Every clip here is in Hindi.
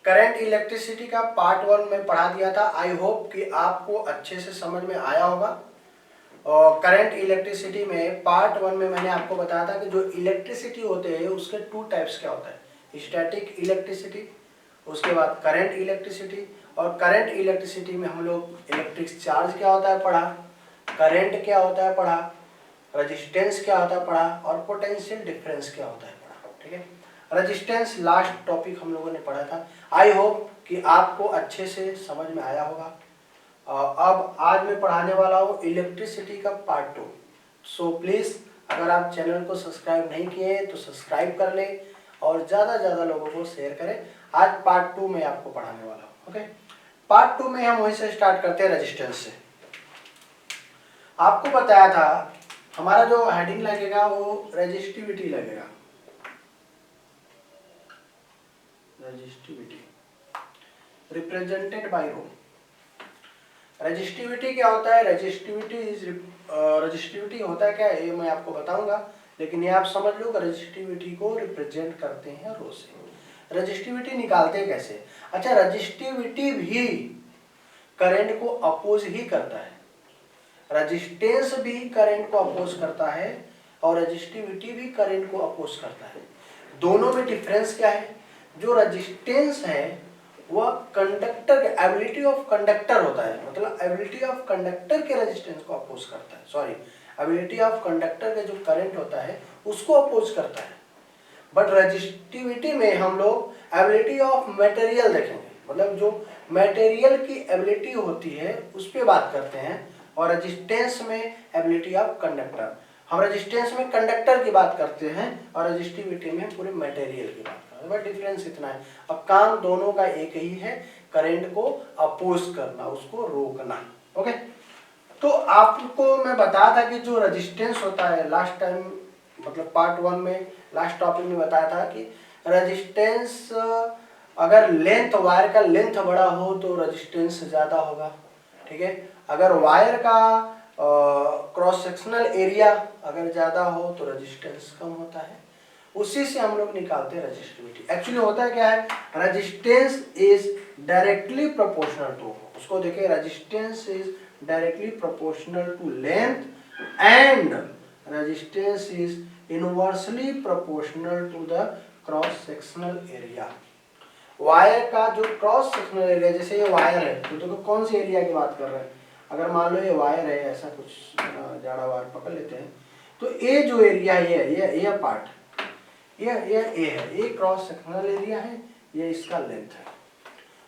करंट इलेक्ट्रिसिटी का पार्ट 1 में पढ़ा दिया था। आई होप कि आपको अच्छे से समझ में आया होगा। और करंट इलेक्ट्रिसिटी में पार्ट 1 में मैंने आपको बताया था कि जो इलेक्ट्रिसिटी होते हैं उसके 2 टाइप्स क्या होता है, स्टैटिक इलेक्ट्रिसिटी, उसके बाद करंट इलेक्ट्रिसिटी। और करंट इलेक्ट्रिसिटी में हम लोग इलेक्ट्रिक चार्ज क्या होता है पढ़ा, करंट क्या होता है पढ़ा, रेजिस्टेंस क्या होता है पढ़ा, और पोटेंशियल डिफरेंस क्या होता है पढ़ा। ठीक है, रेजिस्टेंस लास्ट टॉपिक हम लोगों ने पढ़ा था। आई होप कि आपको अच्छे से समझ में आया होगा। अब आज मैं पढ़ाने वाला हूँ इलेक्ट्रिसिटी का पार्ट 2। सो प्लीज अगर आप चैनल को सब्सक्राइब नहीं किए हैं तो सब्सक्राइब कर लें और ज़्यादा ज़्यादा लोगों को शेयर करें। आज पार्ट 2 में आपको पढ़ाने वाला हूँ। ओके, पार्ट 2 में हम वहीं से स्टार्ट करते हैं, रेजिस्टेंस से। आपको बताया था हमारा जो हेडिंग लगेगा वो रेजिस्टिविटी लगेगा, resistivity represented by rho. Resistivity क्या होता है, रेजिस्टिविटी होता है क्या ये मैं आपको बताऊंगा, लेकिन ये आप समझ लो कि रेजिस्टिविटी को रिप्रेजेंट करते हैं रो से। रेजिस्टिविटी निकालते हैं कैसे? अच्छा, रेजिस्टिविटी भी करंट को अपोज ही करता है, रेजिस्टेंस भी करंट को अपोज करता है और रेजिस्टिविटी भी करंट को अपोज करता है। दोनों में डिफरेंस क्या है? जो रेजिस्टेंस है वह कंडक्टर के एबिलिटी ऑफ कंडक्टर होता है, मतलब एबिलिटी ऑफ कंडक्टर के रेजिस्टेंस को अपोज करता है, सॉरी एबिलिटी ऑफ कंडक्टर के जो करंट होता है उसको अपोज करता है। बट रेजिस्टिविटी में हम लोग एबिलिटी ऑफ मटेरियल देखेंगे, मतलब जो मटेरियल की एबिलिटी होती है उस पर बात करते हैं। और रेजिस्टेंस में एबिलिटी ऑफ कंडक्टर, हम रेजिस्टेंस में कंडक्टर की बात करते हैं और रेजिस्टिविटी में पूरे मटेरियल की बात करते हैं। बट डिफरेंस इतना है, अब काम दोनों का एक ही है, करंट को अपोज करना, उसको रोकना। ओके, तो आपको मैं बताया था कि जो रेजिस्टेंस होता है लास्ट टाइम, मतलब पार्ट 1 में लास्ट टॉपिक में बताया था कि रेजिस्टेंस अगर लेंथ, वायर का लेंथ बड़ा हो तो रेजिस्टेंस ज्यादा होगा। ठीक है, अगर वायर का क्रॉस सेक्शनल एरिया अगर ज्यादा हो तो रेजिस्टेंस कम होता है। उसी से हम लोग निकालते हैं रेजिस्टिविटी। एक्चुअली होता क्या है, resistance is directly proportional to, उसको देखिए, resistance is directly proportional to length and resistance is inversely proportional to the cross sectional area. Wire का जो क्रॉस सेक्शनल एरिया, जैसे ये वायर है तो देखो कौन सी एरिया की बात कर रहे हैं, अगर मान लो ये वायर है, ऐसा कुछ जाड़ा वायर पकड़ लेते हैं, तो ये जो एरिया है, ये पार्ट, ये ए है, ये क्रॉस सेक्शनल एरिया है, ये इसका लेंथ है।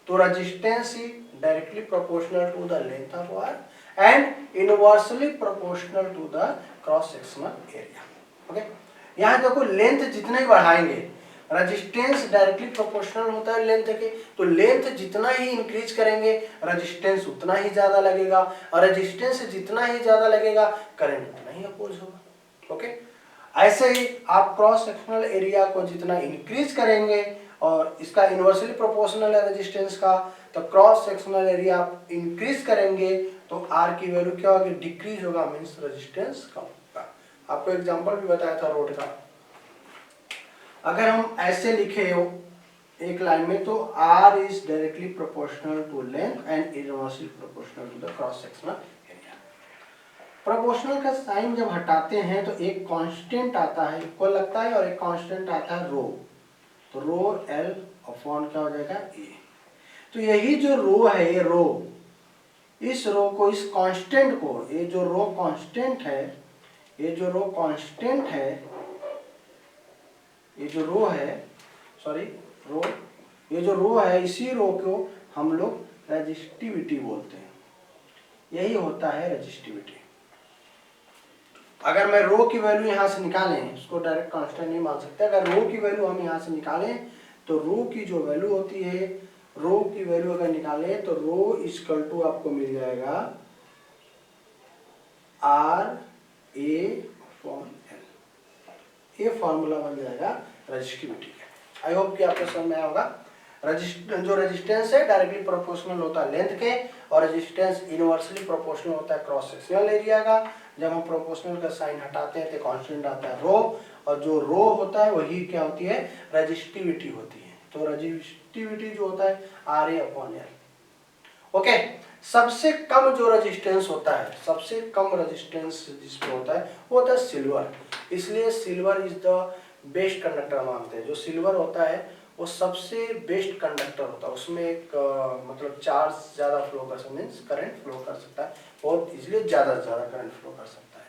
तो resistance is directly proportional to the length of wire and inversely proportional to the cross sectional area. Okay, यहाँ देखो लेंथ जितने बढ़ाएंगे, रेजिस्टेंस डायरेक्टली प्रोपोर्शनल होता है लेंथ के, तो लेंथ जितना ही इंक्रीज करेंगे रेजिस्टेंस उतना ही ज्यादा लगेगा, और रेजिस्टेंस जितना ही ज्यादा लगेगा करंट उतना ही अपोज होगा। ओके, ऐसे ही आप क्रॉस सेक्शनल एरिया को जितना इंक्रीज करेंगे, और इसका इनवर्सली प्रोपोर्शनल है रेजिस्टेंस का, तो क्रॉस सेक्शनल एरिया आप इंक्रीज करेंगे तो आर की वैल्यू क्या होगी, डिक्रीज होगा, मींस रेजिस्टेंस कम होगा। आपको एग्जांपल भी बताया था रोड का, अगर हम ऐसे लिखे हो एक लाइन में, तो R is directly proportional to length and inversely proportional to the cross sectional area. Proportional का साइन जब हटाते हैं तो एक कांस्टेंट आता है, इक्वल लगता है, और एक कांस्टेंट आता है रो, तो रो L अपॉन क्या हो जाएगा A। तो यही जो रो है, ये रो, इस रो को, इस कांस्टेंट को, ये जो रो कांस्टेंट है, ये जो रो कांस्टेंट है, ये जो रो है, सॉरी रो, ये जो रो है, इसी रो को हम लोग रेजिस्टिविटी बोलते हैं। यही होता है रेजिस्टिविटी। अगर मैं रो की वैल्यू यहाँ से निकालें, उसको डायरेक्ट कांस्टेंट नहीं मान सकते, अगर रो की वैल्यू हम यहाँ से निकालें तो रो की जो वैल्यू होती है, रो की वैल्यू अगर निकालें तो रो इक्वल टू आपको मिल जाएगा R A अपॉन L। ये फॉर्मूला बन जाएगा रेजिस्टिविटी का। आई होप कि आपको समझ में आया होगा। जो रेजिस्टेंस है डायरेक्टली प्रोपोर्शनल होता है लेंथ के, और रेजिस्टेंस इनवर्सली प्रोपोर्शनल होता है क्रॉस सेक्शनल एरिया का। जब हम प्रोपोर्शनल का साइन हटाते हैं तो कांस्टेंट आता है रो, और जो रो होता है वही क्या होती है, रेजिस्टिविटी होती है। तो रेजिस्टिविटी जो होता है RA/L। ओके, सबसे कम जो रेजिस्टेंस होता है, सबसे कम रेजिस्टेंस जिसमें होता है वो होता है सिल्वर। इसलिए silver is the best conductor मानते हैं। जो सिल्वर होता है वो सबसे बेस्ट कंडक्टर होता है। उसमें एक मतलब चार्ज ज्यादा फ्लो कर सकता है, मीन्स करंट फ्लो कर सकता है, बहुत इजीली ज्यादा से ज्यादा करंट फ्लो कर सकता है।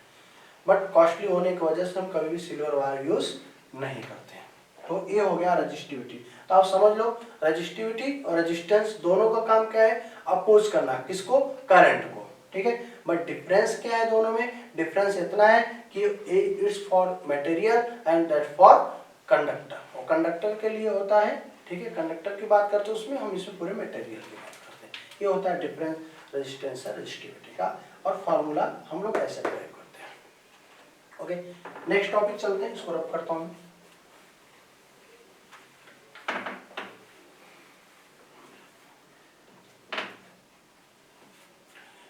बट कॉस्टली होने की वजह से हम कभी भी सिल्वर वायर यूज नहीं करते हैं। तो ये हो गया रेजिस्टिविटी। तो आप समझ लो रेजिस्टिविटी और रेजिस्टेंस दोनों का काम क्या है, अपोज करना, किसको, करंट को, ठीक है। बट डिफरेंस क्या है दोनों में, डिफरेंस इतना है कि it's for material and that for conductor. और कंडक्टर के लिए होता है, ठीक है, कंडक्टर की बात करते हैं उसमें, हम इसमें पूरे मटेरियल की बात करते हैं। ये होता है डिफरेंस रेजिस्टेंस और रेजिस्टिविटी का, और फॉर्मूला हम लोग ऐसे प्रयोग करते हैं। ओके, नेक्स्ट टॉपिक चलते हैं, इसको रब करता हूँ।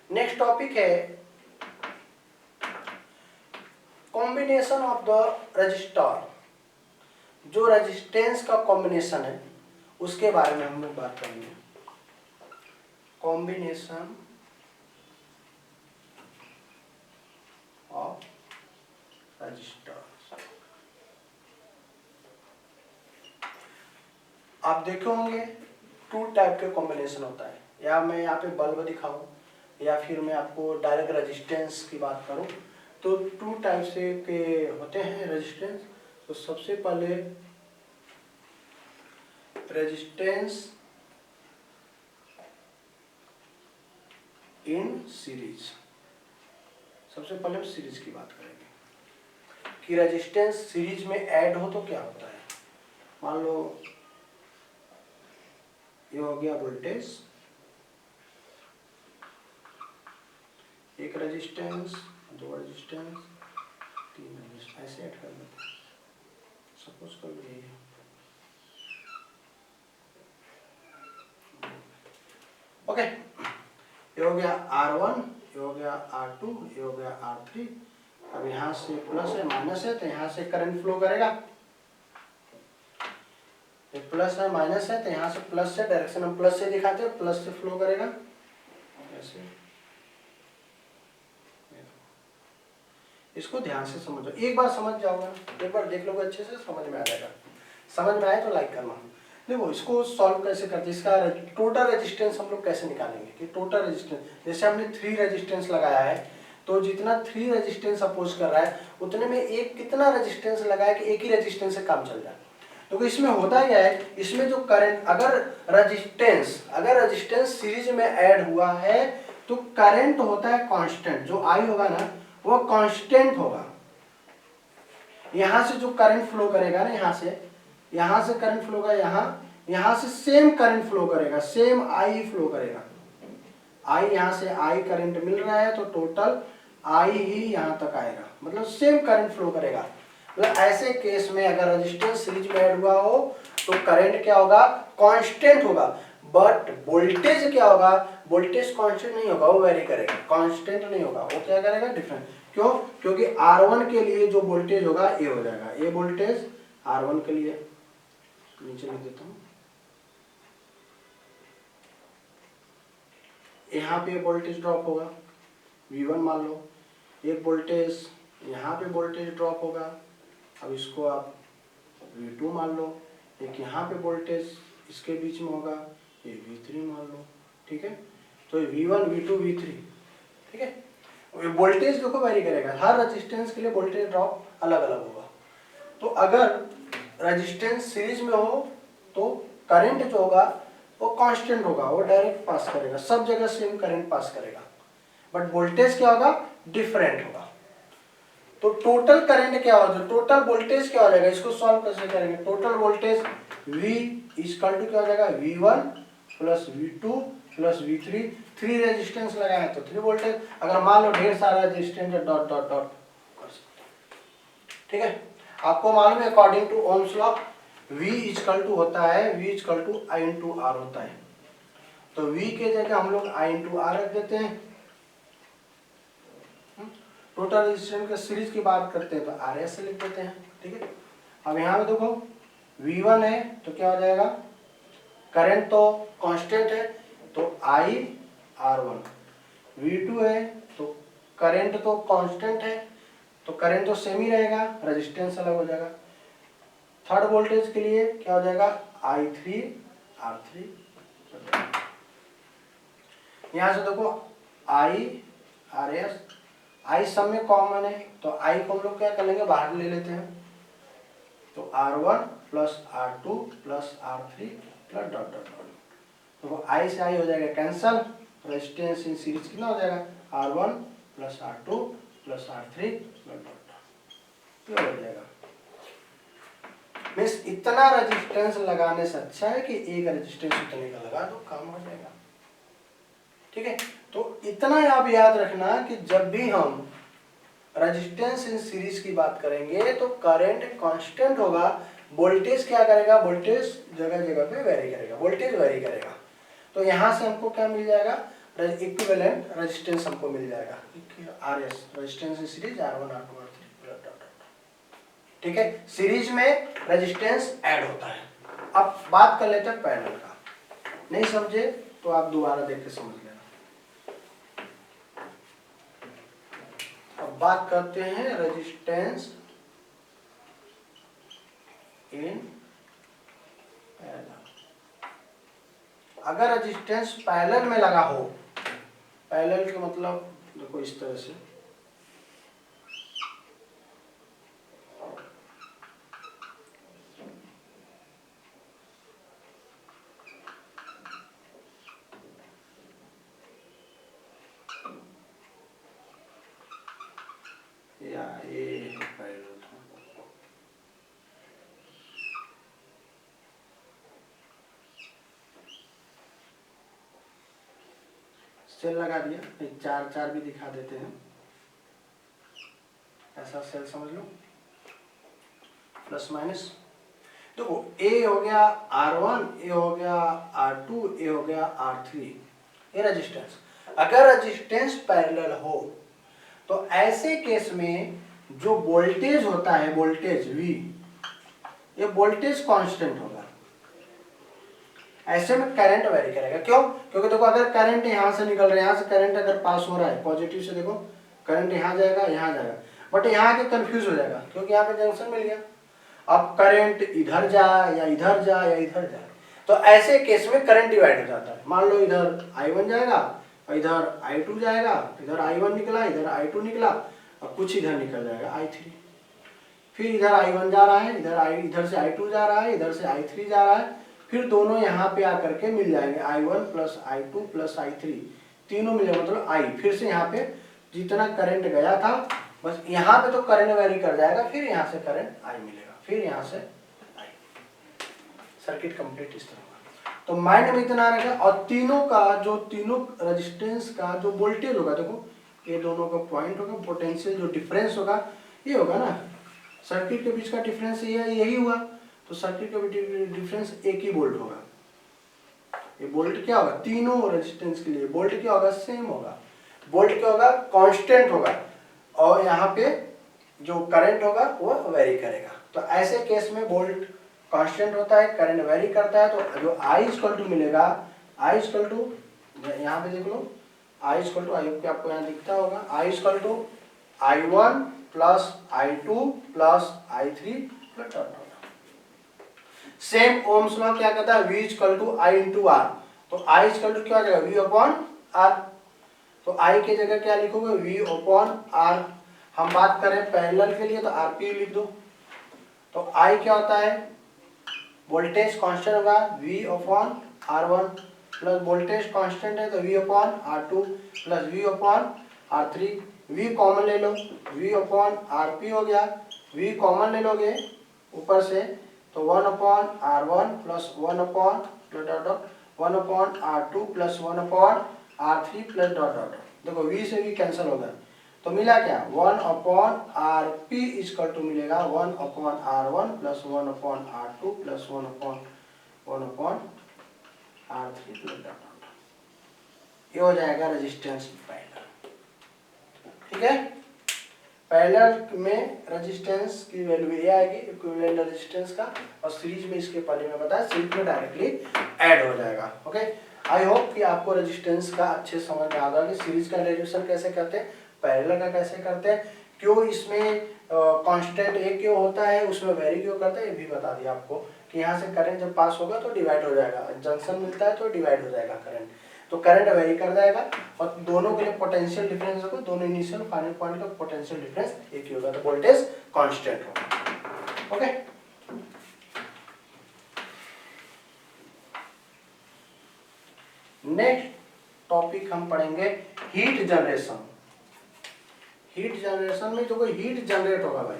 नेक्स्ट टॉपिक है कॉम्बिनेशन ऑफ द रजिस्टर। जो रेजिस्टेंस का कॉम्बिनेशन है उसके बारे में हम लोग बात करेंगे। Combination of register. आप देखे होंगे टू टाइप के कॉम्बिनेशन होता है, या मैं यहाँ पे बल्ब दिखाऊं या फिर मैं आपको डायरेक्ट रेजिस्टेंस की बात करूं, तो टू टाइप से के होते हैं रेजिस्टेंस। तो सबसे पहले रेजिस्टेंस इन सीरीज। सबसे पहले हम सीरीज की बात करेंगे कि रेजिस्टेंस सीरीज में ऐड हो तो क्या होता है। मान लो ये हो गया वोल्टेज, एक रेजिस्टेंस, दो रेजिस्टेंस, तीन रेजिस्टेंस, ऐसे ऐड कर देते हैं। सपोज कर लो ये ओके, ये हो गया R1, ये हो गया R2, ये हो गया R3। अब यहाँ से प्लस है माइनस है तो यहाँ से करंट फ्लो करेगा। ये प्लस है माइनस है तो यहाँ से प्लस से, डायरेक्शन हम प्लस से दिखाते हैं, प्लस से फ्लो करेगा ऐसे। इसको ध्यान से समझो, एक बार समझ जाओगे, एक बार देख लोगे अच्छे से समझ में आ जाएगा। समझ में आए तो लाइक करना। देखो इसको सॉल्व कैसे करते हैं, इसका टोटल रेजिस्टेंस हम लोग कैसे निकालेंगे कि टोटल रेजिस्टेंस, जैसे हमने 3 रेजिस्टेंस लगाया है तो जितना 3 रेजिस्टेंस अपोज कर रहा है उतने में एक कितना रेजिस्टेंस लगाया कि एक ही रेजिस्टेंस से काम चल जाए। तो इसमें होता क्या है, इसमें जो करंट, अगर रेजिस्टेंस सीरीज में ऐड हुआ है तो करंट होता है कांस्टेंट, जो आई होगा ना वो कांस्टेंट होगा। यहां से जो करंट फ्लो करेगा ना, यहां से करंट फ्लो होगा, यहां से सेम करंट फ्लो करेगा, सेम आई फ्लो करेगा। आई यहां से आई करंट मिल रहा है तो टोटल आई ही यहां तक आएगा, मतलब सेम करंट फ्लो करेगा। मतलब ऐसे केस में अगर रेजिस्टेंस सीरीज में ऐड हुआ हो तो करंट क्या होगा, कांस्टेंट होगा। बट वोल्टेज क्या होगा, वोल्टेज कांस्टेंट नहीं होगा, वो वेरी करेगा, कांस्टेंट नहीं होगा, वो क्या करेगा, डिफरेंट। क्यों, क्योंकि R1 के लिए जो वोल्टेज होगा ये हो जाएगा, ये वोल्टेज R1 के लिए, नीचे लिख देता हूं, यहाँ पे वोल्टेज ड्रॉप होगा V1 मान लो, एक वोल्टेज यहाँ पे वोल्टेज ड्रॉप होगा, अब इसको आप V2 मान लो, एक यहाँ पे वोल्टेज इसके बीच में होगा, ये V3 मान लो, ठीक है। तो V1 V2 V3, ठीक है। वोल्टेज देखो वेरी करेगा, हर रेजिस्टेंस के लिए वोल्टेज ड्रॉप अलग अलग होगा। तो अगर रेजिस्टेंस सीरीज में हो तो करंट जो होगा वो कांस्टेंट होगा, वो डायरेक्ट पास करेगा, सब जगह सेम करंट पास करेगा। बट वोल्टेज क्या होगा, डिफरेंट होगा। तो टोटल करंट क्या होगा, टोटल वोल्टेज क्या हो जाएगा, इसको सॉल्व कैसे करेंगे। Total voltage V equal to क्या हो जाएगा, V1 plus V2 plus V3, 3 resistance लगाए तो 3 वोल्टेज। अगर मान लो ढेर सारा रेजिस्टेंस है, डॉट डॉट डॉट कर सकते हैं, ठीक है। आपको मालूम है according to Ohm's law V equal to होता है, V equal to I into R होता है। तो V के जगह हम लोग I इंटू R रख देते हैं। टोटल रेजिस्टेंस के सीरीज की बात करते हैं तो RS से लिख देते हैं, ठीक है। अब यहाँ पे देखो V1 है तो क्या हो जाएगा, करंट तो कांस्टेंट है तो I R1, V2 है तो करंट तो कांस्टेंट है तो करंट तो सेम ही रहेगा, रेजिस्टेंस अलग हो जाएगा। थर्ड वोल्टेज के लिए क्या हो जाएगा, I3 R3। यहां से देखो I RS, I सब में कॉमन है तो I को हम लोग क्या कर लेंगे, बाहर ले लेते हैं, तो R1 plus R2 plus R3 plus dot dot dot, तो I से I हो जाएगा कैंसल, रेजिस्टेंस इन सीरीज कितना हो जाएगा, R1 plus R2 plus R3 plus dot dot, ये हो जाएगा। मीन्स इतना रेजिस्टेंस लगाने से अच्छा है कि एक रेजिस्टेंस उतने का लगा दो, काम हो जाएगा। ठीक है, तो इतना आप याद रखना कि जब भी हम रेजिस्टेंस इन सीरीज की बात करेंगे तो करंट कांस्टेंट होगा, वोल्टेज क्या करेगा, वोल्टेज जगह जगह पे वेरी करेगा, वोल्टेज वेरी करेगा। तो यहां से हमको क्या मिल जाएगा, इक्विवेलेंट रेजिस्टेंस हमको मिल जाएगा, RS resistance in series R1 R2 R3। ठीक है, सीरीज में रेजिस्टेंस ऐड होता है। अब बात कर लेते हैं पैरेलल का, नहीं समझे तो आप दोबारा देख के समझ लेना। अब बात करते हैं रेजिस्टेंस इन पैरेलल। अगर रेजिस्टेंस पैरेलल में लगा हो, पैरेलल का मतलब देखो इस तरह से, या ये पैरेलल सेल लगा दिया, एक चार चार भी दिखा देते हैं, ऐसा सेल समझ लो, प्लस माइनस। देखो ए हो गया R1, ए हो गया R2, ए हो गया R3, ये रेजिस्टेंस। अगर रेजिस्टेंस पैरेलल हो तो ऐसे केस में जो वोल्टेज होता है, वोल्टेज V, ये वोल्टेज कांस्टेंट होगा, ऐसे में करंट वेरी करेगा। क्यों? क्योंकि देखो अगर करंट यहां से निकल रहा है, यहां से करंट अगर पास हो रहा है पॉजिटिव से, देखो करंट यहां जाएगा यहां जाएगा, बट यहां के कंफ्यूज हो जाएगा क्योंकि यहाँ पे जंक्शन मिल गया। अब करंट इधर जाए या इधर जाए या इधर जाए, तो ऐसे केस में करंट डिवाइड हो जाता है। मान लो इधर I1 जाएगा और इधर I2 जाएगा, इधर I1 निकला इधर I2 निकला और कुछ इधर निकल जाएगा I3, फिर इधर I1 जा रहा है, इधर से I2 जा रहा है, इधर से I3 जा रहा है, फिर दोनों यहाँ पे आकर के मिल जाएंगे, I1 plus I2 plus I3, तीनों मिले मतलब I। फिर से यहाँ पे जितना करंट गया था बस यहाँ पे तो करंट वेरी कर जाएगा, फिर यहाँ से करंट I मिलेगा, फिर यहाँ से I, सर्किट कंप्लीट इस तरह का। तो माइंड में इतना रहेगा। और तीनों का जो तीनों रेजिस्टेंस का जो वोल्टेज होगा, देखो ये दोनों का पॉइंट होगा, पोटेंशियल जो डिफरेंस होगा ये होगा ना, सर्किट के बीच का डिफरेंस यही हुआ, तो सर्किट का डिफरेंस एक ही वोल्ट होगा। ये वोल्ट क्या होगा, तीनों रेजिस्टेंस के लिए वोल्ट क्या होगा, सेम होगा, वोल्ट क्या होगा, कांस्टेंट होगा, और यहाँ पे जो करंट होगा वो वेरी करेगा। तो ऐसे केस में वोल्ट कांस्टेंट होता है, करंट वेरी करता है, तो जो I इक्वल टू मिलेगा, I इक्वल टू, यहाँ पे देख लो I इक्वल टू, आपको यहाँ दिखता होगा, I equal to I1 plus I2 plus I3 plus dot dot. Same Ohm's law क्या कहता है, V equal to I into R, तो I इक्वल टू क्या हो जाएगा, V अपॉन R, तो I की जगह क्या लिखोगे, V अपॉन R। हम बात करें पैरेलल के लिए तो RP लिख दो, तो I क्या होता है, वोल्टेज कांस्टेंट होगा V upon R1 plus voltage constant है तो V upon R2 plus V upon R3, V common ले लो, V अपॉन RP हो गया, V कॉमन ले लोगे ऊपर से तो 1 upon R1 plus 1 upon dot dot 1 upon R2 plus 1 upon R3 plus dot dot. देखो V से V कैंसिल होगा तो मिला क्या, 1 अपॉन RP इक्वल टू मिलेगा 1 upon R1 plus 1 upon R2 plus 1 upon R3 plus dot dot. ये हो जाएगा रेजिस्टेंस पैरेलल। ठीक है, पैरेलल में रेजिस्टेंस की वैल्यू ये आएगी इक्विवेलेंट रेजिस्टेंस का, और सीरीज में इसके पहले मैं बताया सीरीज में डायरेक्टली ऐड हो जाएगा। ओके, आई होप कि आपको रेजिस्टेंस का अच्छे समझ में आ गया कि सीरीज का डेरिवेशन कैसे करते हैं, पैरेलल का कैसे करते हैं, क्यों इसमें कांस्टेंट एक क्यों होता है, उसमें वेरी क्यों करता है, ये भी बता दिया आपको कि यहाँ से करंट जब पास होगा तो डिवाइड हो जाएगा, जंक्शन मिलता है तो डिवाइड हो जाएगा करंट, तो करंट वेरी कर जाएगा, और दोनों के लिए पोटेंशियल डिफरेंस होगा, दोनों इनिशियल फाइनल पॉइंट का पोटेंशियल डिफरेंस एक ही होगा, तो वोल्टेज कांस्टेंट होगा। ओके, नेक्स्ट टॉपिक हम पढ़ेंगे हीट जनरेशन। हीट जनरेशन में जो कोई हीट जनरेट होगा भाई,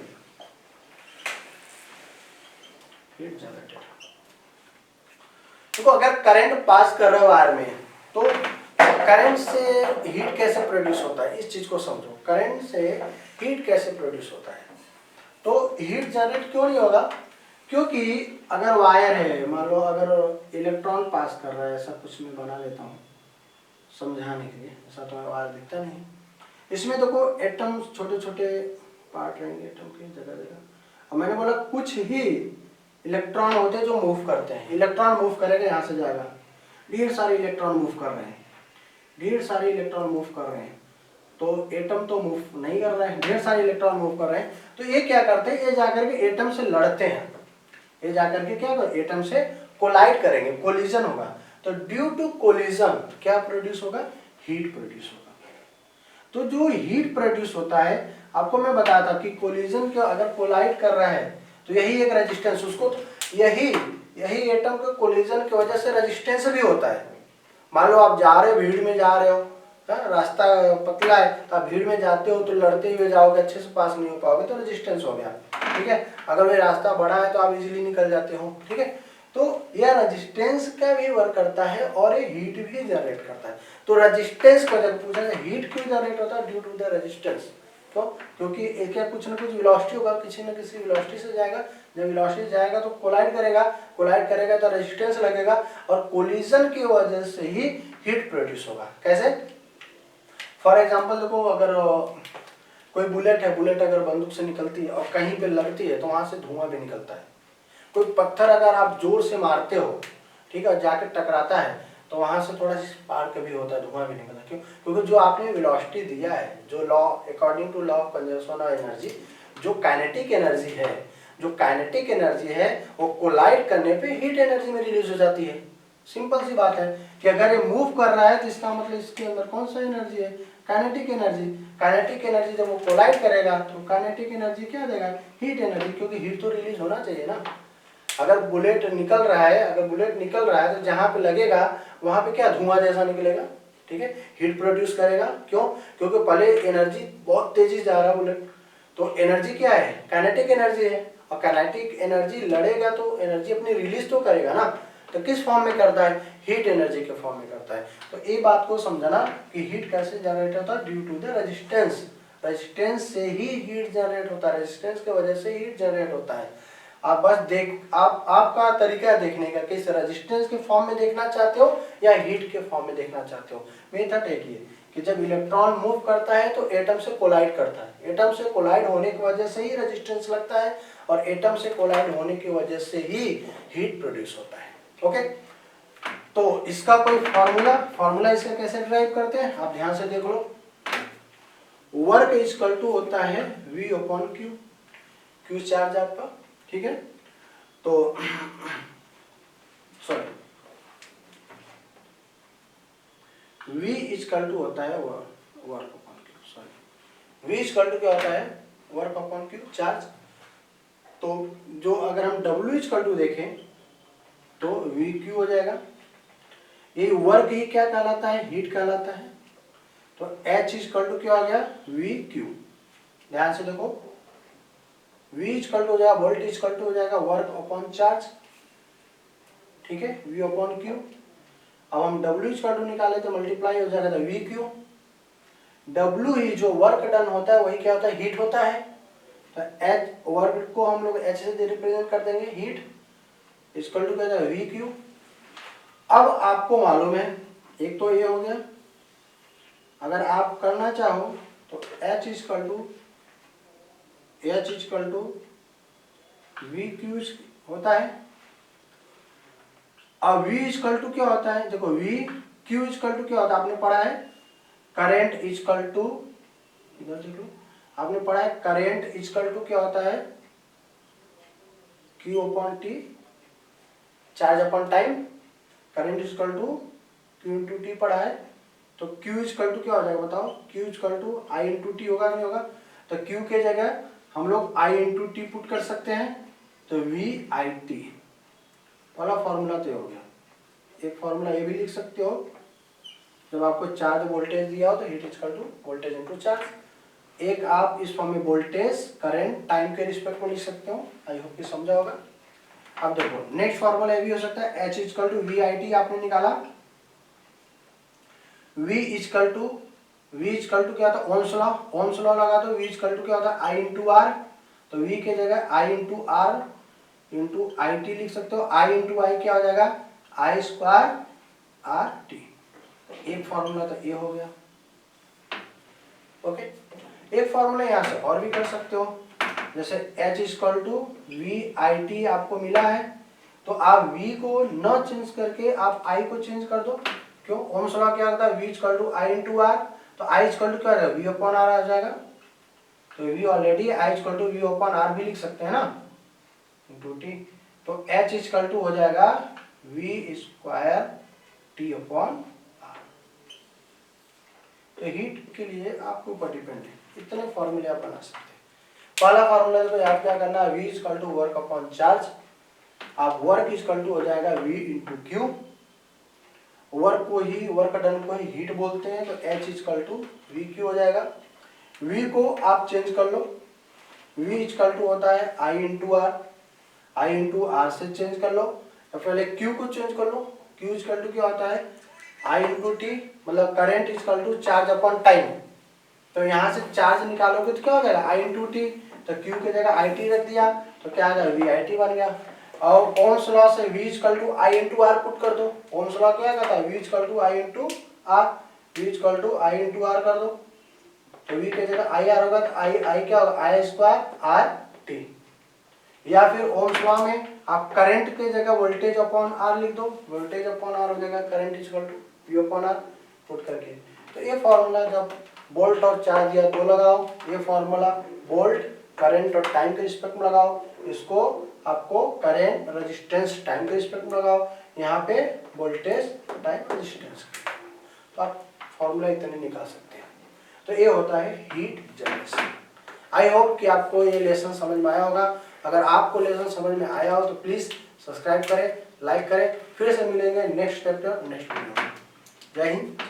हीट जनरेटेड, देखो अगर करंट पास कर रहे हो वायर में तो करंट से हीट कैसे प्रोड्यूस होता है, इस चीज को समझो, करंट से हीट कैसे प्रोड्यूस होता है। तो हीट जनरेट क्यों नहीं होगा, क्योंकि अगर वायर है, मान लो अगर इलेक्ट्रॉन पास कर रहा है, ऐसा कुछ मैं बना लेता हूँ समझाने के लिए, ऐसा तो वायर दिखता नहीं, इसमें देखो एटम छोटे छोटे पार्ट रहेंगे एटम के जगह जगह, और मैंने बोला कुछ ही इलेक्ट्रॉन होते हैं जो मूव करते हैं, इलेक्ट्रॉन मूव करेगा यहाँ से जाएगा, ढेर सारे इलेक्ट्रॉन मूव कर रहे हैं, ढेर सारे इलेक्ट्रॉन मूव कर रहे हैं, तो एटम तो मूव नहीं कर रहे हैं, ढेर सारे इलेक्ट्रॉन मूव कर रहे हैं, तो ये क्या करते हैं, ये जाकर के एटम से लड़ते हैं, ये जाकर के क्या कर एटम से कोलाइड करेंगे, कोलिजन होगा, तो ड्यू टू कोलिजन क्या प्रोड्यूस होगा, हीट प्रोड्यूस होगा। तो जो हीट प्रोड्यूस होता है, आपको मैं बताया था कि कोलिजन के अगर कोलाइड कर रहा है तो यही एक रेजिस्टेंस, उसको यही एटम के कोलिजन की वजह से रेजिस्टेंस भी होता है। मान लो आप जा रहे हो, भीड़ में जा रहे हो, रास्ता पतला है, तो आप भीड़ में जाते हो तो लड़ते हुए जाओगे, अच्छे से पास नहीं हो पाओगे, तो रेजिस्टेंस हो गया, ठीक है। अगर वही रास्ता बड़ा है तो आप इजीली निकल जाते हो, ठीक है। तो यह रेजिस्टेंस का भी वर्क करता है और ये हीट भी जनरेट करता है। तो रेजिस्टेंस को जब पूछा जाए हीट क्यों जनरेट होता है, ड्यू टू द रेजिस्टेंस, तो क्योंकि एक या कुछ ना कुछ वेलोसिटी होगा, किसी न किसी वेलोसिटी से जाएगा, जब वेलोसिटी से जाएगा तो कोलाइड करेगा तो रेजिस्टेंस लगेगा, और कोलिजन की वजह से ही हीट प्रोड्यूस होगा। कैसे, फॉर एग्जाम्पल देखो, अगर कोई बुलेट है, बुलेट अगर बंदूक से निकलती है और कहीं पे लगती है तो वहां से धुआं भी निकलता है। कोई पत्थर अगर आप जोर से मारते हो, ठीक है, जाके टकराता है तो वहां से थोड़ा सा स्पार्क भी होता है, धुआं भी निकलता है। क्यों, क्योंकि जो आपने वेलोसिटी दिया है, जो law according to law of conservation of energy, जो काइनेटिक एनर्जी है, वो कोलाइड करने पे हीट एनर्जी में रिलीज हो जाती है। सिंपल सी बात है कि अगर ये मूव कर रहा है तो इसका मतलब इसके अंदर कौन सा एनर्जी है, काइनेटिक एनर्जी। काइनेटिक एनर्जी जब वो कोलाइड करेगा तो काइनेटिक एनर्जी क्या देगा, हीट एनर्जी, क्योंकि हीट तो रिलीज होना चाहिए ना। अगर बुलेट निकल रहा है तो जहां पे लगेगा वहां पे क्या धुआं जैसा निकलेगा, ठीक है, हीट प्रोड्यूस करेगा। क्यों, क्योंकि पहले एनर्जी बहुत तेजी जा रहा है बुलेट, तो एनर्जी क्या है, काइनेटिक एनर्जी है, और काइनेटिक एनर्जी लड़ेगा तो एनर्जी अपनी रिलीज तो करेगा ना, तो किस फॉर्म में करता है, हीट एनर्जी के फॉर्म में करता है। तो ये बात को समझना कि हीट कैसे जनरेट होता है, due to the resistance, resistance से ही हीट जनरेट होता है, रेजिस्टेंस की वजह से हीट जनरेट होता है। आप बस आपका तरीका है देखने का, किस रेजिस्टेंस के फॉर्म में देखना चाहते हो या हीट के फॉर्म में देखना चाहते हो। मेथड एक ही है कि जब इलेक्ट्रॉन मूव करता है तो एटम से कोलाइड करता है, एटम से कोलाइड होने की वजह से ही रेजिस्टेंस लगता है, और एटम से कोलाइड होने की वजह से ही हीट प्रोड्यूस होता है। ओके, तो इसका कोई फॉर्मूला इसका कैसे ड्राइव करते हैं, आप ध्यान से देख लो। वर्क इक्वल टू होता है V upon Q, Q charge आपका, ठीक है। तो सॉरी, V इक्वल टू होता है work upon Q, sorry, V equal to क्या होता है, वर्क अपॉन क्यू, चार्ज। तो जो अगर हम W इक्वल टू देखें तो V क्यू हो जाएगा, ये वर्क ही क्या कहलाता है, हीट कहलाता है। तो H इक्वल टू क्या आ गया, V क्यू। ध्यान से देखो, V इक्वल टू हो जाएगा, वोल्ट इक्वल टू हो जाएगा वर्क अपॉन चार्ज, ठीक है, V अपॉन क्यू। अब हम W इक्वल टू निकाले तो मल्टीप्लाई हो जाएगा तो V क्यू। W ही जो वर्क डन होता है वही क्या होता है, हीट होता है। तो H वर्क को हम लोग H से रिप्रेजेंट कर देंगे, हीट इक्वल टू क्या हो जाएगा, V क्यू। अब आपको मालूम है, एक तो ये हो गया, अगर आप करना चाहो तो H equal to H equal to V Q होता है। अब V इक्वल टू क्या होता है, देखो V Q इक्वल टू क्या होता है, आपने पढ़ा है करेंट इक्वल टू, इधर देख लो, आपने पढ़ा है करेंट इक्वल टू क्या होता है Q upon t, charge upon time. Current equal to Q into t पढ़ा है, तो Q इक्वल टू क्या हो जाएगा बताओ, Q equal to I into t होगा नहीं होगा, तो Q के जगह हम लोग I इंटू टी पुट कर सकते हैं, तो V I T वाला फॉर्मूला तो हो गया। एक फॉर्मूला ये भी लिख सकते हो, जब आपको चार्ज वोल्टेज दिया हो तो heat equal to voltage into charge. एक आप इस फॉर्म में वोल्टेज करंट टाइम के रिस्पेक्ट में लिख सकते हो। आई होप कि समझा होगा। अब देखो नेक्स्ट फॉर्मूला ये भी हो सकता है, H equal to V I t आपने निकाला, V इक्वल टू क्या था ओम्स लॉ, ओम्स लॉ लगा तो V इक्वल टू क्या होता है I इंटू आर, तो V के जगह I into R into I t लिख सकते हो। I इंटू आई क्या हो जाएगा I स्क्वायर आर टी। एक फॉर्मूला तो ये हो गया। ओके, एक फॉर्मूला यहाँ से और भी कर सकते हो, जैसे H equal to V I t आपको मिला है, तो आप V को न चेंज करके आप I को चेंज कर दो। क्यों, ओम्स लॉ क्या होता है V equal to I into R, तो I इक्वल टू क्या हो जाएगा V अपॉन आर आ जाएगा, तो V already I equal to V upon R भी लिख सकते हैं ना, इंटू टी, तो H इक्वल टू हो जाएगा V square t upon R. तो हीट के लिए आपके ऊपर डिपेंड है, इतने फॉर्मूले आप बना सकते हैं। पहला फॉर्मूला तो आप क्या करना है, V equal to work upon charge, आप वर्क इक्वल टू हो जाएगा V इंटू क्यू, वर्क को ही वर्क डन को ही हीट बोलते हैं, तो H equal to V Q हो जाएगा। V को आप चेंज कर लो, V इक्वल टू होता है I into R, I into R से चेंज कर लो, तो पहले Q को चेंज कर लो, Q इक्वल टू क्या होता है I इंटू टी, मतलब current equal to charge upon time, तो यहाँ से चार्ज निकालोगे तो क्या हो जाएगा I इंटू टी, तो Q की जगह आई टी रख दिया, तो क्या आ गया वी आई टी बन गया। और ओम्स लॉ से V equal to I into R put कर दो, ओम्स लॉ क्या कहता है V equal to I into R, V equal to I into R कर दो, तो V की जगह आई आर होगा, तो आई क्या होगा आई स्क्वायर आर टी। या फिर ओम्स लॉ में आप करंट के जगह वोल्टेज अपॉन आर लिख दो, वोल्टेज अपॉन आर हो जाएगा current equal to V upon R put करके। तो ये फॉर्मूला जब वोल्ट और चार्ज दिया तो लगाओ, ये फॉर्मूला वोल्ट करंट और टाइम के रिस्पेक्ट में लगाओ, इसको आपको करंट रेजिस्टेंस टाइम के रिस्पेक्ट में लगाओ, यहाँ पे वोल्टेज टाइम रेजिस्टेंस। तो आप फॉर्मूला इतने निकाल सकते हैं। तो ये होता है हीट जनरेशन। आई होप कि आपको ये लेसन समझ में आया होगा। अगर आपको लेसन समझ में आया हो तो प्लीज सब्सक्राइब करें, लाइक करें। फिर से मिलेंगे नेक्स्ट चैप्टर नेक्स्ट वीडियो में। जय हिंद।